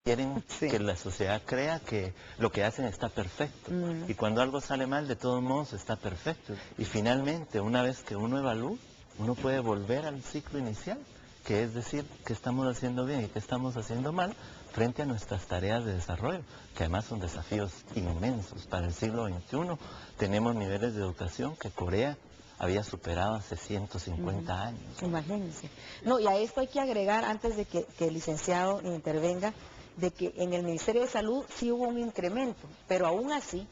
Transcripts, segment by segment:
Quieren Sí. que la sociedad crea que lo que hacen está perfecto. Y cuando algo sale mal, de todos modos está perfecto. Y finalmente, una vez que uno evalúa, uno puede volver al ciclo inicial, que es decir, qué estamos haciendo bien y qué estamos haciendo mal frente a nuestras tareas de desarrollo, que además son desafíos inmensos. Para el siglo XXI tenemos niveles de educación que Corea había superado hace 150 años. Imagínense. No, y a esto hay que agregar, antes de que el licenciado intervenga, de que en el Ministerio de Salud sí hubo un incremento, pero aún así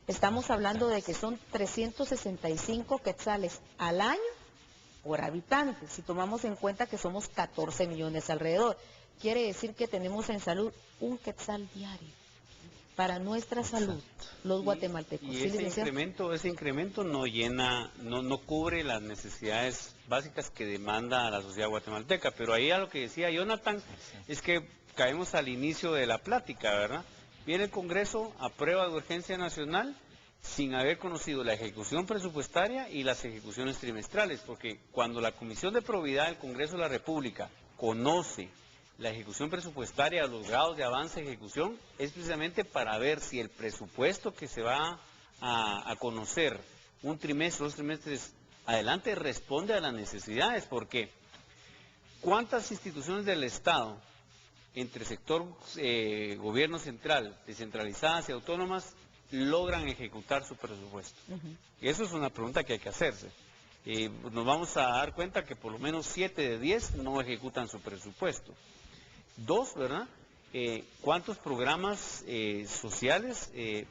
estamos hablando de que son 365 quetzales al año por habitante, si tomamos en cuenta que somos 14 millones alrededor. Quiere decir que tenemos en salud un quetzal diario para nuestra salud, los guatemaltecos. Y ¿Sí, licenciado? ese incremento no llena, no cubre las necesidades básicas que demanda la sociedad guatemalteca. Pero ahí a lo que decía Jonathan es que caemos al inicio de la plática, ¿verdad? Viene el Congreso, aprueba de urgencia nacional sin haber conocido la ejecución presupuestaria y las ejecuciones trimestrales, porque cuando la Comisión de Probidad del Congreso de la República conoce la ejecución presupuestaria, los grados de avance de ejecución, es precisamente para ver si el presupuesto que se va a conocer un trimestre, 2 trimestres adelante, responde a las necesidades, porque ¿cuántas instituciones del Estado, entre sector gobierno central, descentralizadas y autónomas, logran ejecutar su presupuesto? Y eso es una pregunta que hay que hacerse. Nos vamos a dar cuenta que por lo menos 7 de 10 no ejecutan su presupuesto. 2, ¿verdad? ¿Cuántos programas sociales? Que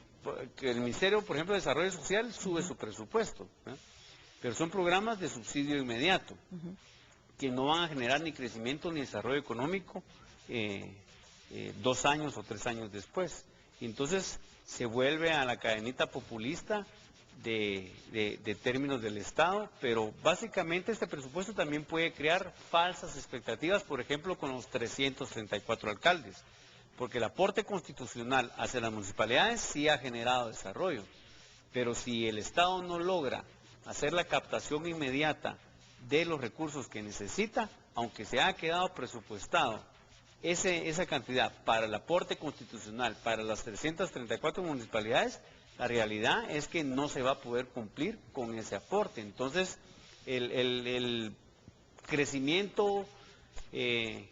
el Ministerio, por ejemplo, de Desarrollo Social sube su presupuesto, ¿verdad? Pero son programas de subsidio inmediato, que no van a generar ni crecimiento ni desarrollo económico 2 años o 3 años después. Y entonces se vuelve a la cadenita populista de términos del Estado, pero básicamente este presupuesto también puede crear falsas expectativas, por ejemplo, con los 334 alcaldes, porque el aporte constitucional hacia las municipalidades sí ha generado desarrollo, pero si el Estado no logra hacer la captación inmediata de los recursos que necesita, aunque se ha quedado presupuestado esa cantidad para el aporte constitucional para las 334 municipalidades, la realidad es que no se va a poder cumplir con ese aporte. Entonces, el crecimiento que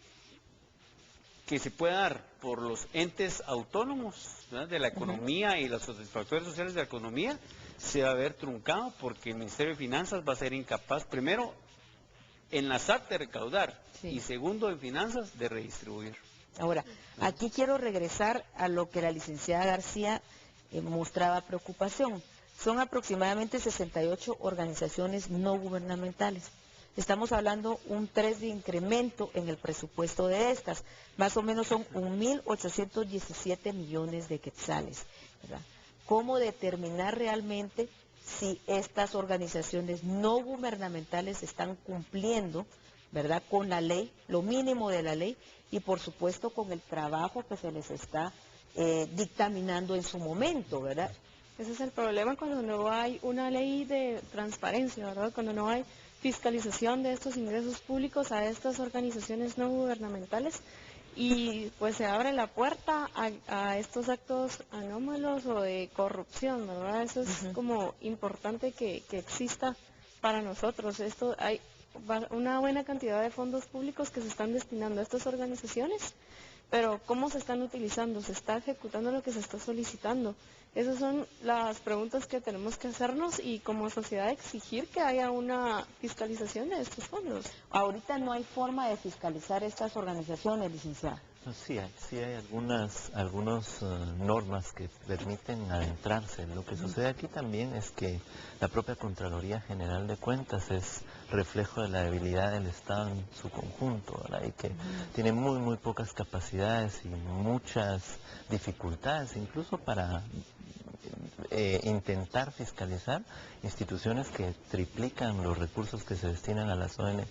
se puede dar por los entes autónomos, ¿verdad?, de la economía y los factores sociales de la economía, se va a ver truncado porque el Ministerio de Finanzas va a ser incapaz, primero, en la SAT de recaudar, y segundo, en finanzas de redistribuir. Ahora, aquí quiero regresar a lo que la licenciada García mostraba preocupación. Son aproximadamente 68 organizaciones no gubernamentales. Estamos hablando un 3 de incremento en el presupuesto de estas. Más o menos son 1.817 millones de quetzales, ¿verdad? ¿Cómo determinar realmente si estas organizaciones no gubernamentales están cumpliendo, ¿verdad?, con la ley, lo mínimo de la ley, y por supuesto con el trabajo que se les está dictaminando en su momento, ¿verdad? Ese es el problema cuando no hay una ley de transparencia, ¿verdad? Cuando no hay fiscalización de estos ingresos públicos a estas organizaciones no gubernamentales, y pues se abre la puerta a estos actos anómalos o de corrupción, ¿verdad? Eso es como importante que exista para nosotros. Hay una buena cantidad de fondos públicos que se están destinando a estas organizaciones, pero ¿cómo se están utilizando? ¿Se está ejecutando lo que se está solicitando? Esas son las preguntas que tenemos que hacernos y como sociedad exigir que haya una fiscalización de estos fondos. Ahorita no hay forma de fiscalizar estas organizaciones, licenciada. Sí hay algunas normas que permiten adentrarse. Lo que sucede aquí también es que la propia Contraloría General de Cuentas es reflejo de la debilidad del Estado en su conjunto, ¿verdad? Y que tiene muy pocas capacidades y muchas dificultades, incluso para intentar fiscalizar instituciones que triplican los recursos que se destinan a las ONG.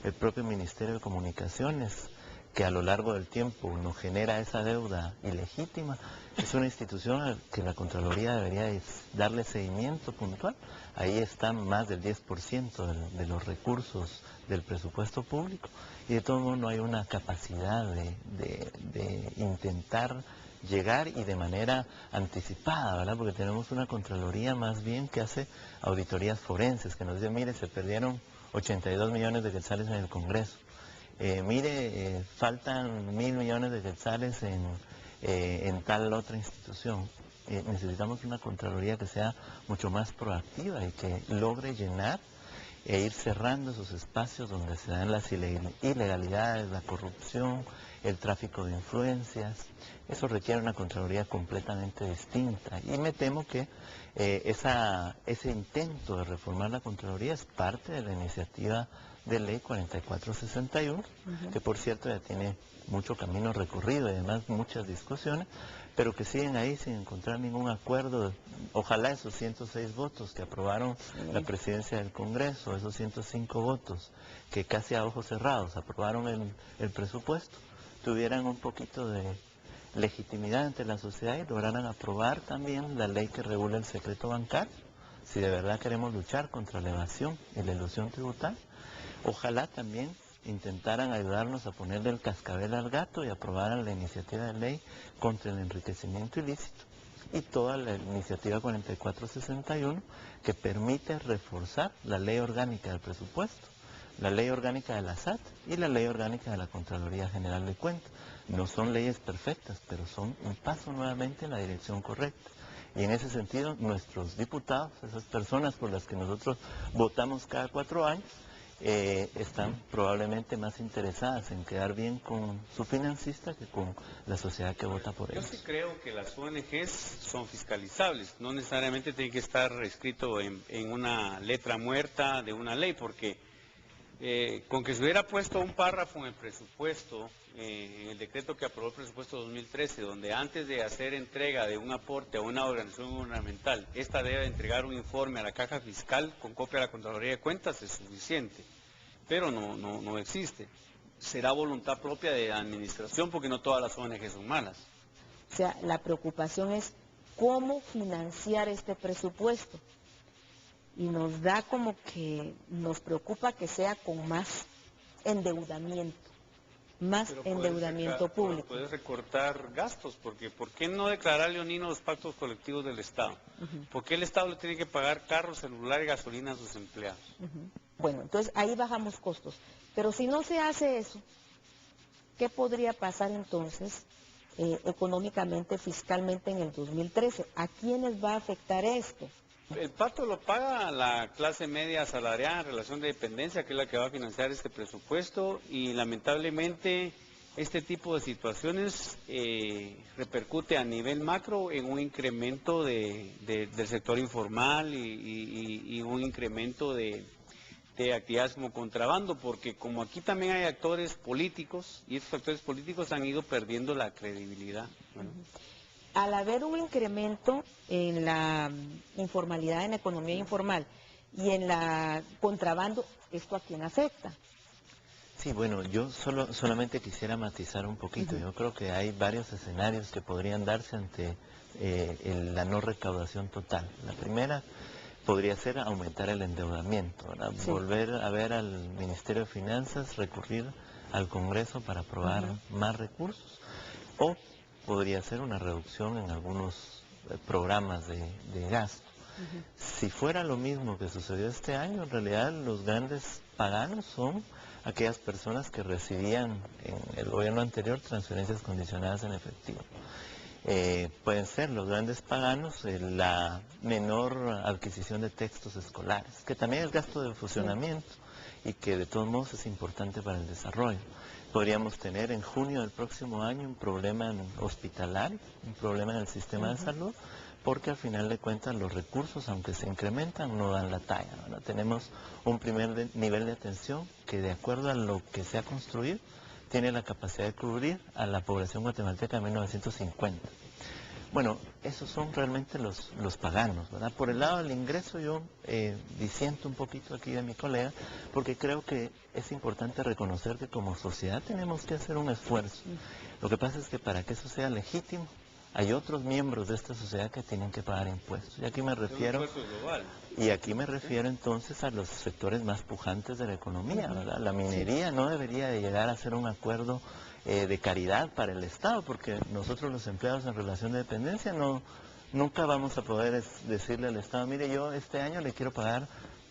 El propio Ministerio de Comunicaciones, que a lo largo del tiempo nos genera esa deuda ilegítima, es una institución a la que la Contraloría debería darle seguimiento puntual. Ahí están más del 10% de los recursos del presupuesto público y de todo modo no hay una capacidad de intentar llegar y de manera anticipada, ¿verdad? Porque tenemos una Contraloría más bien que hace auditorías forenses, que nos dice, mire, se perdieron 82 millones de quetzales en el Congreso. Faltan 1.000 millones de quetzales en tal otra institución. Necesitamos una Contraloría que sea mucho más proactiva y que logre llenar e ir cerrando esos espacios donde se dan las ilegalidades, la corrupción, el tráfico de influencias. Eso requiere una Contraloría completamente distinta. Y me temo que ese intento de reformar la Contraloría es parte de la iniciativa de ley 4461, que por cierto ya tiene mucho camino recorrido y además muchas discusiones, pero que siguen ahí sin encontrar ningún acuerdo. Ojalá esos 106 votos que aprobaron la presidencia del Congreso, esos 105 votos que casi a ojos cerrados aprobaron el presupuesto, tuvieran un poquito de legitimidad ante la sociedad y lograran aprobar también la ley que regula el secreto bancario, si de verdad queremos luchar contra la evasión y la elusión tributaria. Ojalá también intentaran ayudarnos a ponerle el cascabel al gato y aprobaran la iniciativa de ley contra el enriquecimiento ilícito y toda la iniciativa 4461 que permite reforzar la ley orgánica del presupuesto, la ley orgánica de la SAT y la ley orgánica de la Contraloría General de Cuentas. No son leyes perfectas, pero son un paso nuevamente en la dirección correcta. Y en ese sentido, nuestros diputados, esas personas por las que nosotros votamos cada 4 años, están probablemente más interesadas en quedar bien con su financista que con la sociedad que vota por ellos. Yo sí creo que las ONGs son fiscalizables, no necesariamente tiene que estar escrito en una letra muerta de una ley, porque con que se hubiera puesto un párrafo en el presupuesto, en el decreto que aprobó el presupuesto 2013, donde antes de hacer entrega de un aporte a una organización gubernamental, esta debe entregar un informe a la caja fiscal con copia de la Contraloría de Cuentas, es suficiente, pero no existe. Será voluntad propia de la administración, porque no todas las ONG son malas. O sea, la preocupación es cómo financiar este presupuesto. Y nos da como que nos preocupa que sea con más endeudamiento, público. Puedes recortar gastos, porque ¿por qué no declarar leonino los pactos colectivos del Estado? ¿Por qué el Estado le tiene que pagar carros, celular y gasolina a sus empleados? Bueno, entonces ahí bajamos costos. Pero si no se hace eso, ¿qué podría pasar entonces económicamente, fiscalmente en el 2013? ¿A quiénes va a afectar esto? El pacto lo paga la clase media asalariada en relación de dependencia, que es la que va a financiar este presupuesto, y lamentablemente este tipo de situaciones repercute a nivel macro en un incremento del sector informal y un incremento de actividades como contrabando, porque como aquí también hay actores políticos, y estos actores políticos han ido perdiendo la credibilidad. Bueno. Al haber un incremento en la informalidad, en la economía informal y en la contrabando, ¿esto a quién afecta? Sí, bueno, yo solamente quisiera matizar un poquito. Yo creo que hay varios escenarios que podrían darse ante la no recaudación total. La primera podría ser aumentar el endeudamiento, ¿verdad? Sí. Volver a ver al Ministerio de Finanzas, recurrir al Congreso para aprobar más recursos, o podría ser una reducción en algunos programas de gasto. Si fuera lo mismo que sucedió este año, en realidad los grandes paganos son aquellas personas que recibían en el gobierno anterior transferencias condicionadas en efectivo. Pueden ser los grandes paganos la menor adquisición de textos escolares, que también es gasto de funcionamiento y que de todos modos es importante para el desarrollo. Podríamos tener en junio del próximo año un problema hospitalario, un problema en el sistema de salud, porque al final de cuentas los recursos, aunque se incrementan, no dan la talla, ¿verdad? Tenemos un primer nivel de atención que, de acuerdo a lo que se ha construido, tiene la capacidad de cubrir a la población guatemalteca de 1950. Bueno, esos son realmente los paganos, ¿verdad? Por el lado del ingreso yo disiento un poquito aquí de mi colega, porque creo que es importante reconocer que como sociedad tenemos que hacer un esfuerzo. Lo que pasa es que para que eso sea legítimo, hay otros miembros de esta sociedad que tienen que pagar impuestos. Y aquí me refiero, entonces a los sectores más pujantes de la economía, ¿verdad? La minería no debería de llegar a ser un acuerdo de caridad para el Estado, porque nosotros los empleados en relación de dependencia nunca vamos a poder decirle al Estado, mire, yo este año le quiero pagar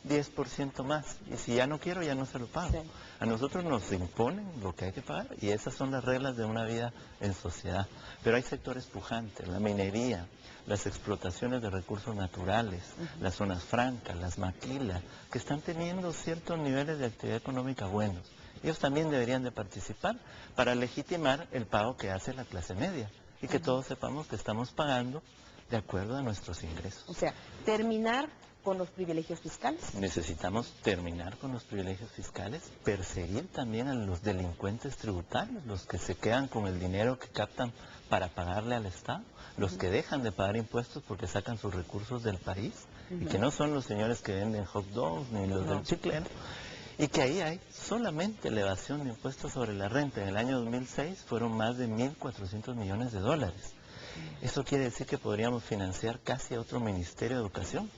10% más, y si ya no quiero, ya no se lo pago. Sí. A nosotros nos imponen lo que hay que pagar, y esas son las reglas de una vida en sociedad. Pero hay sectores pujantes, la minería, las explotaciones de recursos naturales, las zonas francas, las maquilas, que están teniendo ciertos niveles de actividad económica buenos. Ellos también deberían de participar para legitimar el pago que hace la clase media, y que todos sepamos que estamos pagando de acuerdo a nuestros ingresos. O sea, terminar con los privilegios fiscales. Necesitamos terminar con los privilegios fiscales, perseguir también a los delincuentes tributarios, los que se quedan con el dinero que captan para pagarle al Estado, los que dejan de pagar impuestos porque sacan sus recursos del país, y que no son los señores que venden hot dogs ni los del chiclero, y que ahí hay solamente elevación de impuestos sobre la renta. En el año 2006 fueron más de 1.400 millones de dólares. Eso quiere decir que podríamos financiar casi a otro Ministerio de Educación.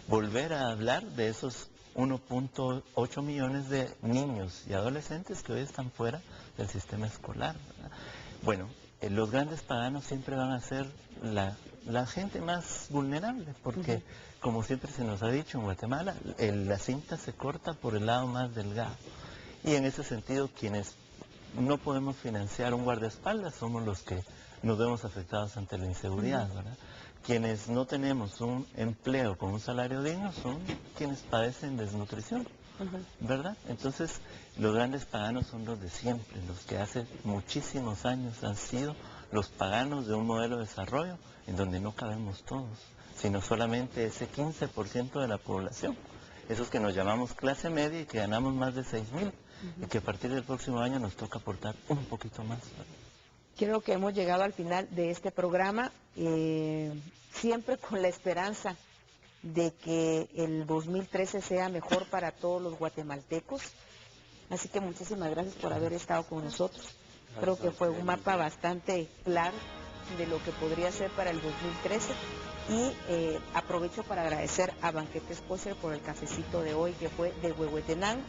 Volver a hablar de esos 1.8 millones de niños y adolescentes que hoy están fuera del sistema escolar, ¿verdad? Bueno, los grandes paganos siempre van a ser la gente más vulnerable, porque como siempre se nos ha dicho en Guatemala, la cinta se corta por el lado más delgado. Y en ese sentido, quienes no podemos financiar un guardaespaldas somos los que nos vemos afectados ante la inseguridad, ¿verdad? Quienes no tenemos un empleo con un salario digno son quienes padecen desnutrición, ¿verdad? Entonces, los grandes paganos son los de siempre, los que hace muchísimos años han sido los paganos de un modelo de desarrollo en donde no cabemos todos, sino solamente ese 15% de la población, esos que nos llamamos clase media y que ganamos más de 6,000, y que a partir del próximo año nos toca aportar un poquito más, ¿verdad? Creo que hemos llegado al final de este programa, siempre con la esperanza de que el 2013 sea mejor para todos los guatemaltecos. Así que muchísimas gracias por haber estado con nosotros. Creo que fue un mapa bastante claro de lo que podría ser para el 2013. Y aprovecho para agradecer a Banquetes Kosher por el cafecito de hoy, que fue de Huehuetenango,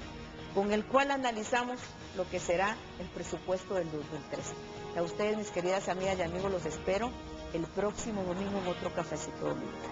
con el cual analizamos lo que será el presupuesto del 2013. A ustedes, mis queridas amigas y amigos, los espero el próximo domingo en otro cafecito dominical.